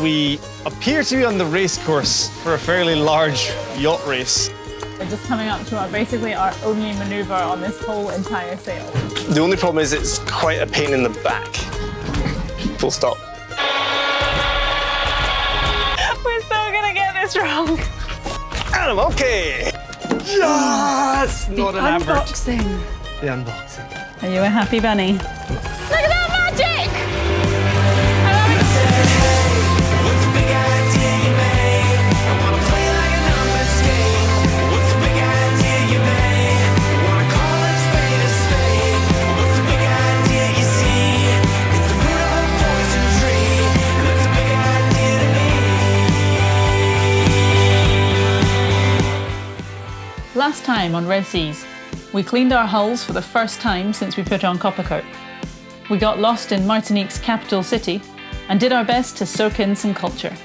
we appear to be on the race course for a fairly large yacht race. We're just coming up to basically our only manoeuvre on this whole entire sail. The only problem is it's quite a pain in the back. Full stop. We're still gonna get this wrong. And I'm okay. Yes! Not an average. Unboxing. The unboxing. Are you a happy bunny? Look at that magic! Last time on Red Seas, we cleaned our hulls for the first time since we put on coppercoat. We got lost in Martinique's capital city and did our best to soak in some culture.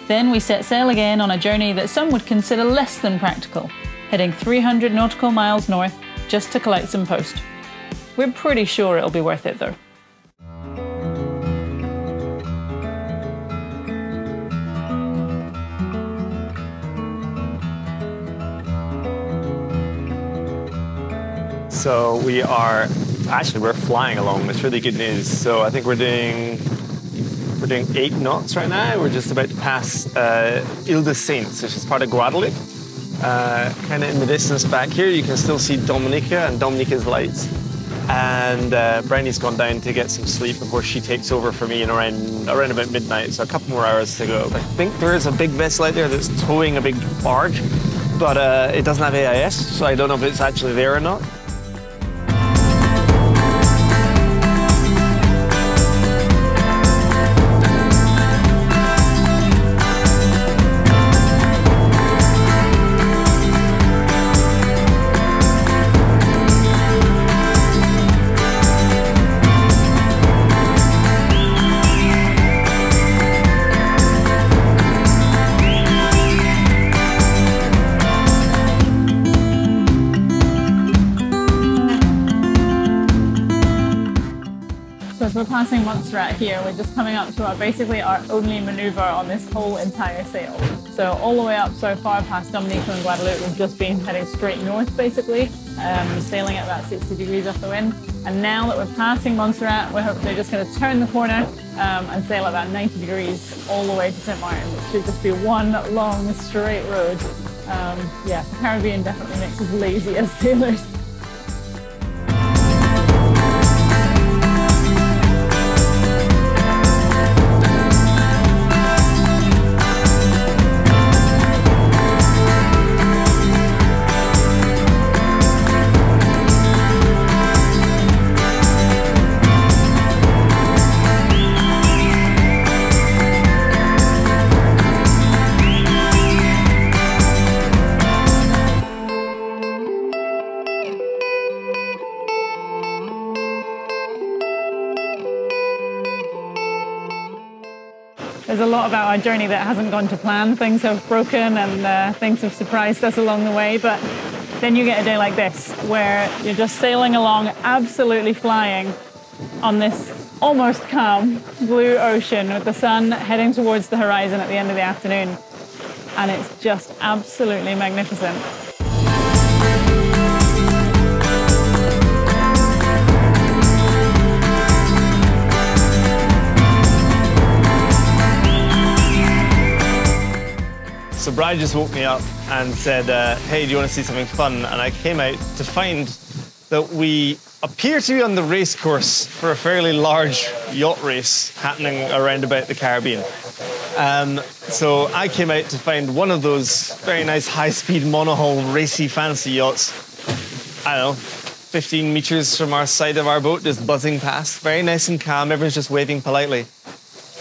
Then we set sail again on a journey that some would consider less than practical, heading 300 nautical miles north just to collect some post. We're pretty sure it'll be worth it though. So we're flying along. It's really good news. So I think we're doing 8 knots right now. We're just about to pass Ile de Saints, which is part of Guadeloupe. Kind of in the distance back here, you can still see Dominica and Dominica's lights. And Brandy's gone down to get some sleep before she takes over for me in around about midnight. So a couple more hours to go. I think there is a big vessel out there that's towing a big barge, but it doesn't have AIS, so I don't know if it's actually there or not. As we're passing Montserrat here, we're just coming up to basically our only manoeuvre on this whole entire sail. So all the way up so far past Dominica and Guadeloupe, we've just been heading straight north basically, sailing at about 60 degrees off the wind. And now that we're passing Montserrat, we're hopefully just going to turn the corner and sail about 90 degrees all the way to St. Martin, which should just be one long straight road. Yeah, the Caribbean definitely makes us lazy as sailors. There's a lot about our journey that hasn't gone to plan. Things have broken and things have surprised us along the way, but then you get a day like this where you're just sailing along, absolutely flying on this almost calm blue ocean with the sun heading towards the horizon at the end of the afternoon, and it's just absolutely magnificent. So Brad just woke me up and said, hey, do you want to see something fun? And I came out to find that we appear to be on the race course for a fairly large yacht race happening around about the Caribbean. So I came out to find one of those very nice high-speed monohull racy fancy yachts. I don't know, 15 meters from our side of our boat, just buzzing past. Very nice and calm, everyone's just waving politely.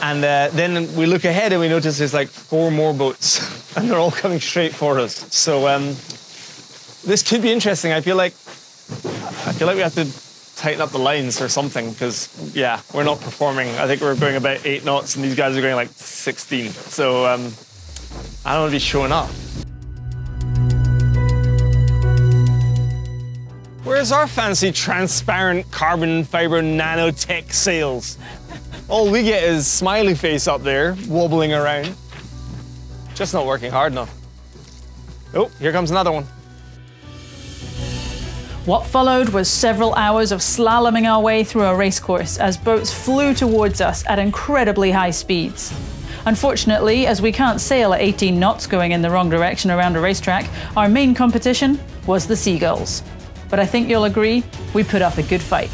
And then we look ahead and we notice there's like 4 more boats and they're all coming straight for us. So this could be interesting. I feel like we have to tighten up the lines or something because, yeah, we're not performing. I think we're going about 8 knots and these guys are going like 16. So I don't want to be showing up. Where's our fancy transparent carbon fiber nanotech sails? All we get is smiley face up there, wobbling around. Just not working hard enough. Oh, here comes another one. What followed was several hours of slaloming our way through a racecourse as boats flew towards us at incredibly high speeds. Unfortunately, as we can't sail at 18 knots going in the wrong direction around a racetrack, our main competition was the seagulls. But I think you'll agree, we put up a good fight.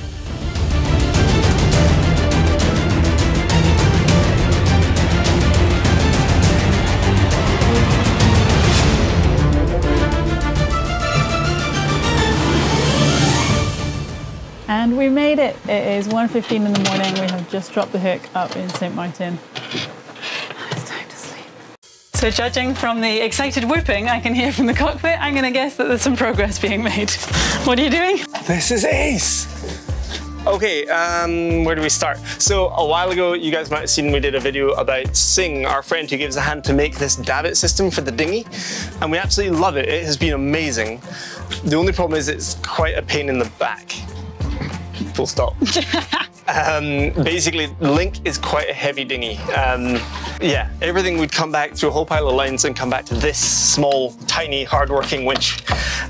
And we made it. It is 1:15 in the morning. We have just dropped the hook up in St. Martin. It's time to sleep. So judging from the excited whooping I can hear from the cockpit, I'm going to guess that there's some progress being made. What are you doing? This is ace. Okay, where do we start? So a while ago, you guys might have seen we did a video about Sing, our friend who gives a hand to make this davit system for the dinghy. And we absolutely love it. It has been amazing. The only problem is it's quite a pain in the back. Full stop. Basically, Link is quite a heavy dinghy. Yeah, everything would come back through a whole pile of lines and come back to this small, tiny, hard-working winch.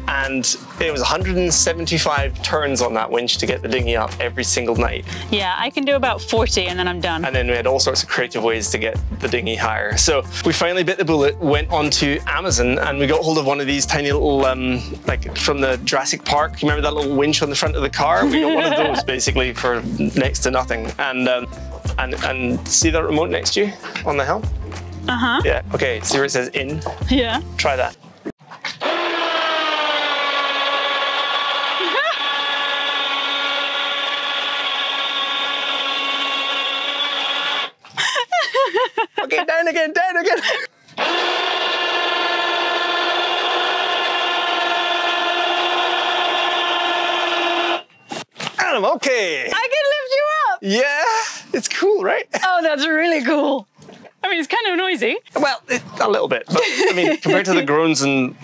And it was 175 turns on that winch to get the dinghy up every single night. Yeah, I can do about 40 and then I'm done. And then we had all sorts of creative ways to get the dinghy higher. So we finally bit the bullet, went onto Amazon, and we got hold of one of these tiny little, like from the Jurassic Park. You remember that little winch on the front of the car? We got one of those basically for next to nothing. And see that remote next to you on the helm? Uh-huh. Yeah, okay, see where it says in? Yeah. Try that. Okay, down again, down again. Adam, okay. I can lift you up. Yeah, it's cool, right? Oh, that's really cool. I mean, it's kind of noisy. Well, a little bit. But, I mean, compared to the groans and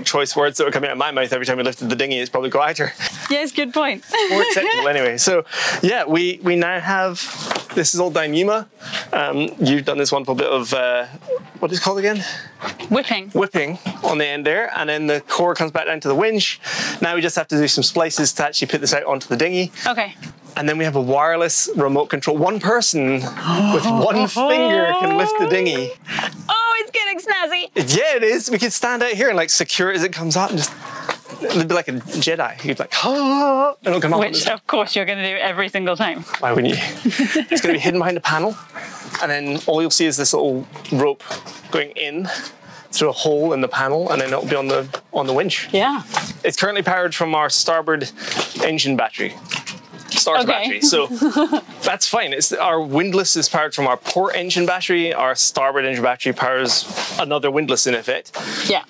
choice words that were coming out of my mouth every time we lifted the dinghy, it's probably quieter. Yes, good point. More acceptable anyway. So, yeah, we now have, this is all Dyneema. You've done this wonderful bit of, what is it called again? Whipping. Whipping on the end there. And then the core comes back down to the winch. Now we just have to do some splices to actually put this out onto the dinghy. Okay. And then we have a wireless remote control. One person with one finger can lift the dinghy. Oh, it's getting snazzy. Yeah, it is. We can stand out here and like secure it as it comes up and just, it'd be like a Jedi. You'd be like, ah, and it'll come up. Which, of course, you're going to do every single time. Why wouldn't you? It's going to be hidden behind a panel. And then all you'll see is this little rope going in through a hole in the panel, and then it'll be on the winch. Yeah. It's currently powered from our starboard engine battery. Battery, so that's fine. Our windlass is powered from our port engine battery. Our starboard engine battery powers another windlass in effect. Yeah.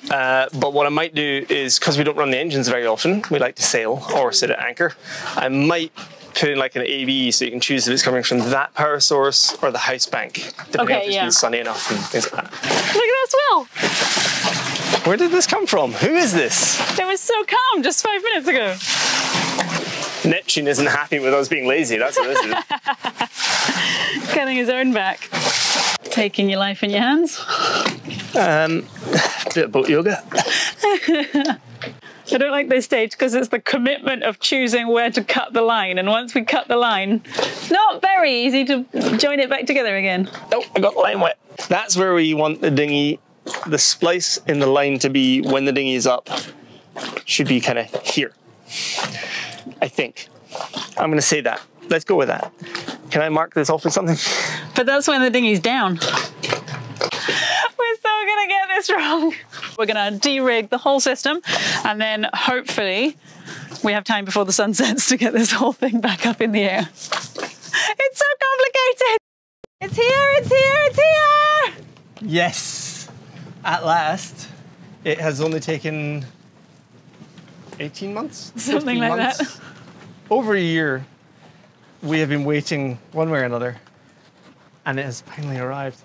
But what I might do is, because we don't run the engines very often, we like to sail or sit at anchor, I might put in like an AV so you can choose if it's coming from that power source or the house bank, depending on if it's been sunny enough and things like that. Look at that swell. Where did this come from? Who is this? It was so calm just 5 minutes ago. Neptune isn't happy with us being lazy, that's what it is. Getting his own back. Taking your life in your hands. Bit of boat yoga. I don't like this stage because it's the commitment of choosing where to cut the line. And once we cut the line, it's not very easy to join it back together again. Oh, I got the line wet. That's where we want the dinghy, the splice in the line to be when the dinghy is up. Should be kind of here. I think. I'm going to say that. Let's go with that. Can I mark this off with something? But that's when the dinghy's down. We're so going to get this wrong. We're going to de-rig the whole system, and then hopefully we have time before the sun sets to get this whole thing back up in the air. It's so complicated. It's here, it's here, it's here. Yes. At last. It has only taken 18 months? Something like months. that. Over a year, we have been waiting one way or another, and it has finally arrived.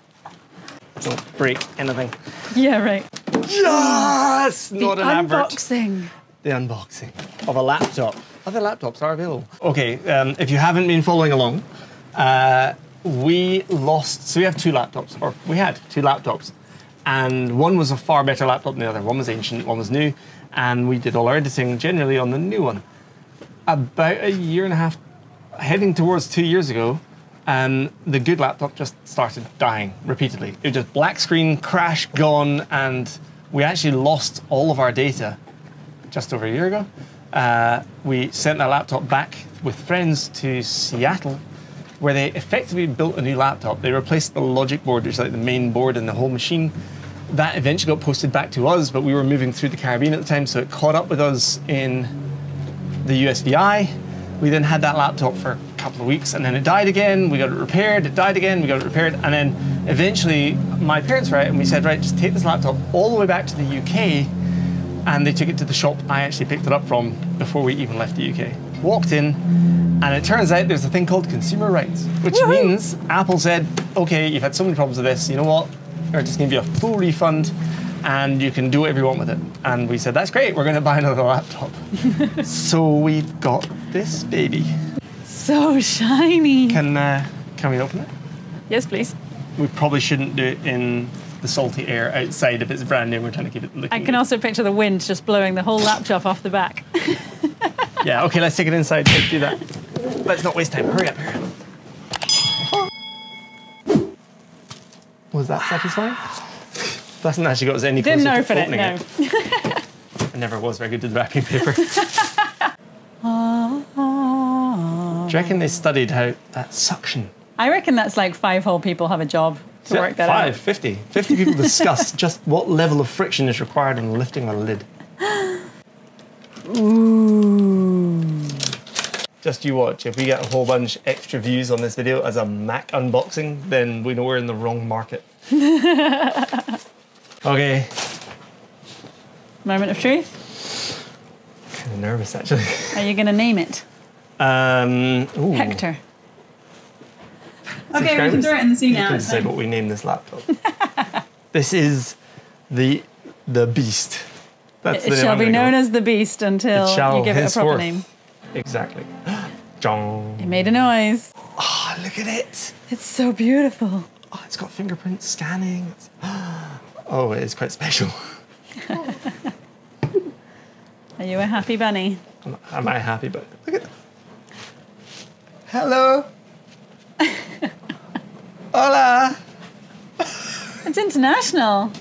Don't break anything. Yeah, right. Yes! Not an advert. Unboxing. The unboxing of a laptop. Other laptops are available. Okay, if you haven't been following along, we lost, so we have two laptops, or we had two laptops, and one was a far better laptop than the other. One was ancient, one was new, and we did all our editing generally on the new one. About a year and a half, heading towards 2 years ago, the good laptop just started dying repeatedly. It was just black screen, crash, gone, and we actually lost all of our data just over a year ago. We sent that laptop back with friends to Seattle, where they effectively built a new laptop. They replaced the logic board, which is like the main board in the whole machine. That eventually got posted back to us, but we were moving through the Caribbean at the time, so it caught up with us in the USVI. We then had that laptop for a couple of weeks, and then it died again. We got it repaired, it died again, we got it repaired, and then eventually my parents were out and we said, right, just take this laptop all the way back to the UK, and they took it to the shop I actually picked it up from before we even left the UK. Walked in, and it turns out there's a thing called consumer rights, which means Apple said, okay, you've had so many problems with this, you know what? We're just gonna give you a full refund and you can do whatever you want with it. And we said, that's great, we're gonna buy another laptop. So we've got this baby. So shiny. Can we open it? Yes, please. We probably shouldn't do it in the salty air outside if it's brand new and we're trying to keep it looking I can also picture the wind just blowing the whole laptop off the back. Yeah, okay, let's take it inside. Let's do that. Let's not waste time. Hurry up, hurry up. Was that satisfying? That hasn't actually got us any closer Didn't to open it, opening no. I never was very good with wrapping paper. Do you reckon they studied how that suction? I reckon that's like 5 whole people have a job to work that out. 50 people discuss just what level of friction is required in lifting a lid. Ooh. Just you watch. If we get a whole bunch extra views on this video as a Mac unboxing, then we know we're in the wrong market. Okay. Moment of truth. Kind of nervous, actually. Are you going to name it? Ooh. Hector. Okay, we can throw it in the sea now. You can decide what we name this laptop. This is the Beast. That's it shall be known as the Beast until you give it a proper name. Exactly. Jong. It made a noise. Oh, look at it. It's so beautiful. Oh, it's got fingerprint scanning. Oh, it is quite special. Are you a happy bunny? Am I happy? But look at that. Hello. Hola. It's international.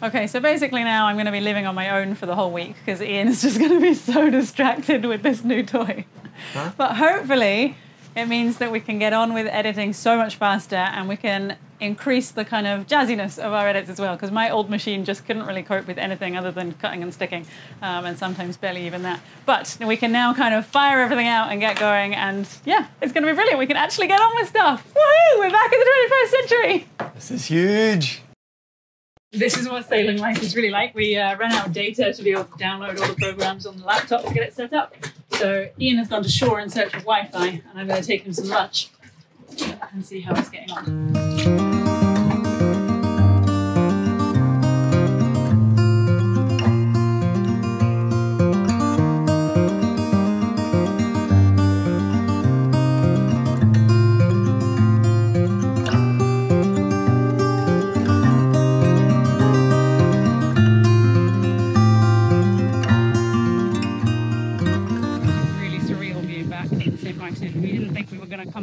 Okay, so basically now I'm going to be living on my own for the whole week because Ian is just going to be so distracted with this new toy. Huh? But hopefully it means that we can get on with editing so much faster and we can increase the kind of jazziness of our edits as well, because my old machine just couldn't really cope with anything other than cutting and sticking, and sometimes barely even that. But we can now kind of fire everything out and get going, and yeah, it's going to be brilliant. We can actually get on with stuff. Woohoo! We're back in the 21st century. This is huge. This is what sailing life is really like. We ran out of data to be able to download all the programs on the laptop to get it set up. So Ian has gone to shore in search of Wi-Fi, and I'm going to take him some lunch and see how it's getting on.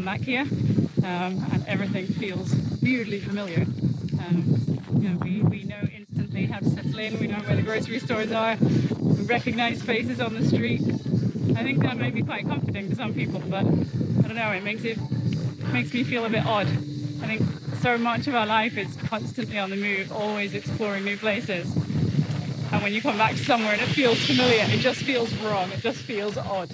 Back here, and everything feels weirdly familiar. You know, we know instantly how to settle in. We know where the grocery stores are. We recognise faces on the street. I think that might be quite comforting to some people, but I don't know. It makes me feel a bit odd. I think so much of our life is constantly on the move, always exploring new places. And when you come back to somewhere and it feels familiar, it just feels wrong. It just feels odd.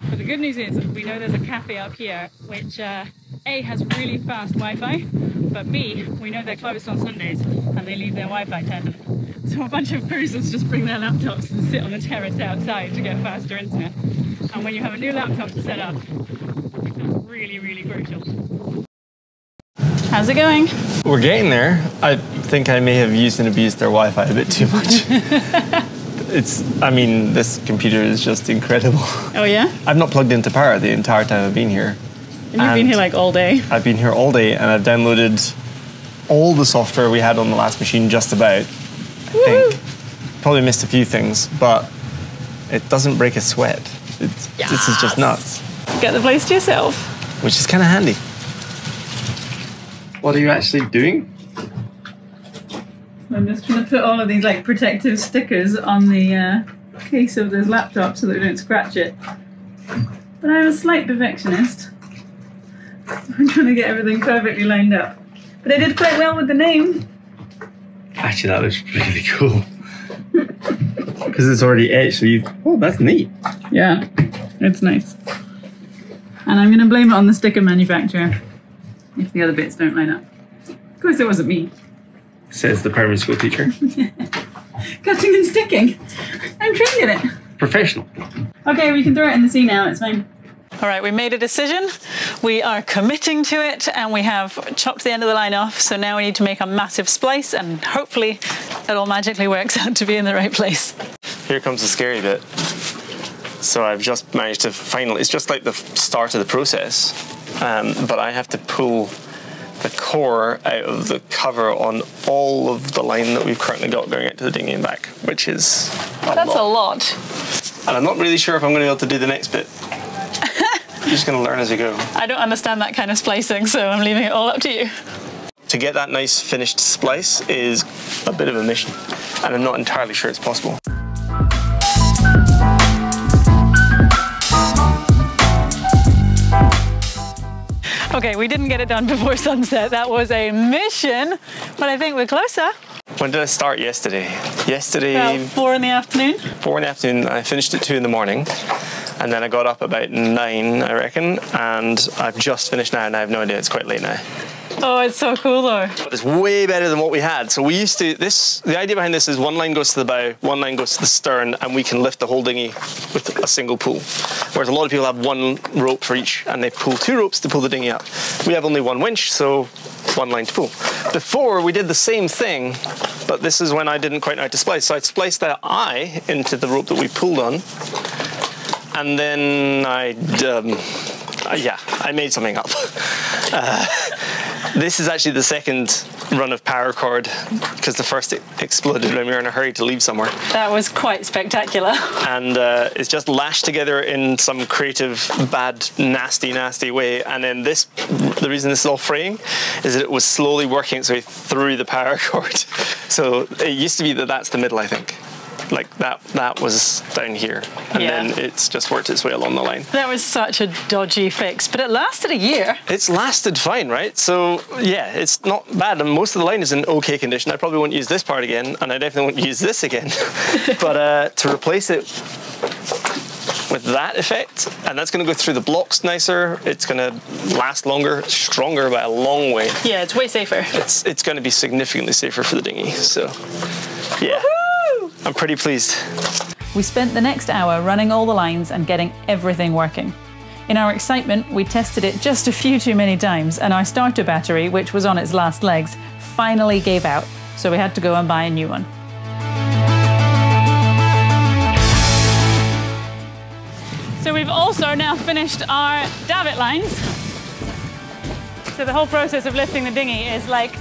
But the good news is we know there's a cafe up here which A, has really fast Wi-Fi, but B, we know they're closed on Sundays and they leave their Wi-Fi turned on. So a bunch of cruisers just bring their laptops and sit on the terrace outside to get faster internet. And when you have a new laptop to set up, it becomes really, really crucial. How's it going? We're getting there. I think I may have used and abused their Wi-Fi a bit too much. I mean, this computer is just incredible. Oh yeah? I've not plugged into power the entire time I've been here. And you've been here like all day. I've been here all day and I've downloaded all the software we had on the last machine just about, I think. Probably missed a few things, but it doesn't break a sweat. This is just nuts. Get the place to yourself. Which is kind of handy. What are you actually doing? I'm just trying to put all of these like protective stickers on the case of this laptop so that we don't scratch it. But I'm a slight perfectionist. I'm trying to get everything perfectly lined up. But I did quite well with the name. Actually, that looks really cool. Because it's already etched, so oh, that's neat. Yeah, it's nice. And I'm going to blame it on the sticker manufacturer if the other bits don't line up. Of course, it wasn't me. Says the primary school teacher. Cutting and sticking. I'm trained in it. Professional. Okay, we can throw it in the sea now, it's fine. All right, we made a decision. We are committing to it and we have chopped the end of the line off. So now we need to make a massive splice and hopefully it all magically works out to be in the right place. Here comes the scary bit. So I've just managed to finally, it's just like the start of the process, but I have to pull the core out of the cover on all of the line that we've currently got going out to the dinghy and back, which is That's a lot. And I'm not really sure if I'm going to be able to do the next bit. You're just going to learn as you go. I don't understand that kind of splicing, so I'm leaving it all up to you. To get that nice finished splice is a bit of a mission, and I'm not entirely sure it's possible. Okay, we didn't get it done before sunset. That was a mission, but I think we're closer. When did I start yesterday? Yesterday... About 4 in the afternoon. 4 in the afternoon. I finished at 2 in the morning. And then I got up about 9, I reckon. And I've just finished now, and I have no idea. It's quite late now. Oh, it's so cool though. It's way better than what we had. So we used to, the idea behind this is one line goes to the bow, one line goes to the stern, and we can lift the whole dinghy with a single pull. Whereas a lot of people have one rope for each, and they pull 2 ropes to pull the dinghy up. We have only one winch, so 1 line to pull. Before, we did the same thing, but this is when I didn't quite know how to splice. So I'd spliced that eye into the rope that we pulled on, and then I made something up. This is actually the second run of power cord because the first exploded when we were in a hurry to leave somewhere. That was quite spectacular. And it's just lashed together in some creative, bad, nasty way. And then this, the reason this is all fraying is that it was slowly working its way through the power cord. So it used to be that that's the middle, I think. Like that was down here, and then it's just worked its way along the line. That was such a dodgy fix, but it lasted a year. It's lasted fine, right? So yeah, it's not bad, and most of the line is in okay condition. I probably won't use this part again, and I definitely won't use this again. But to replace it with that effect, and that's going to go through the blocks nicer. It's going to last longer, stronger by a long way. Yeah, it's way safer. It's going to be significantly safer for the dinghy. So yeah. I'm pretty pleased. We spent the next hour running all the lines and getting everything working. In our excitement, we tested it just a few too many times, and our starter battery, which was on its last legs, finally gave out, so we had to go and buy a new one. So we've also now finished our davit lines. So the whole process of lifting the dinghy is like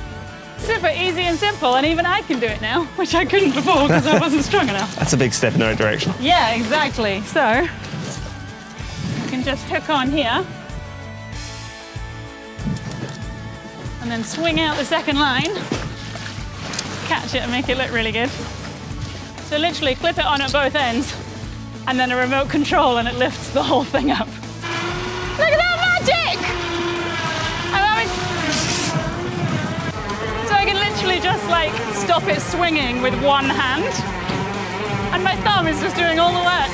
super easy and simple, and even I can do it now, which I couldn't before because I wasn't strong enough. That's a big step in the right direction. Yeah, exactly. So you can just hook on here and then swing out the second line, catch it and make it look really good. So literally clip it on at both ends and then a remote control and it lifts the whole thing up. Look at that magic! So I can literally just like stop it swinging with one hand and my thumb is just doing all the work.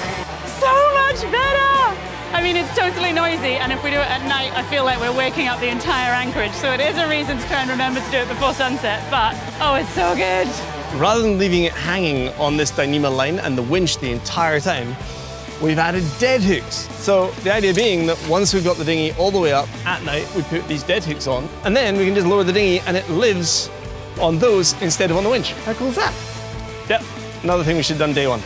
So much better! I mean, it's totally noisy, and if we do it at night, I feel like we're waking up the entire anchorage, so it is a reason to try and remember to do it before sunset, but oh, it's so good. Rather than leaving it hanging on this Dyneema line and the winch the entire time, we've added dead hooks. So the idea being that once we've got the dinghy all the way up at night, we put these dead hooks on, and then we can just lower the dinghy and it lives on those instead of on the winch. How cool is that? Yep, another thing we should have done day one.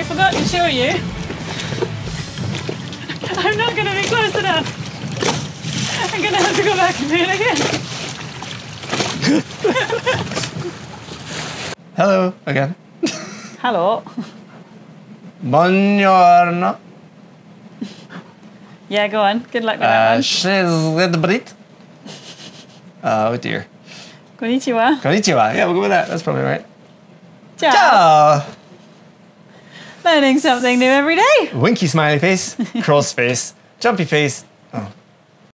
forgot to show you. I'm not going to be close enough. I'm going to have to go back and do it again. Hello again. Hello. Buongiorno. Yeah, go on. Good luck with that one. She's oh dear. Konnichiwa. Konnichiwa. Yeah, we'll go with that. That's probably right. Ciao. Ciao. Learning something new every day. Winky smiley face, cross face, jumpy face. Oh,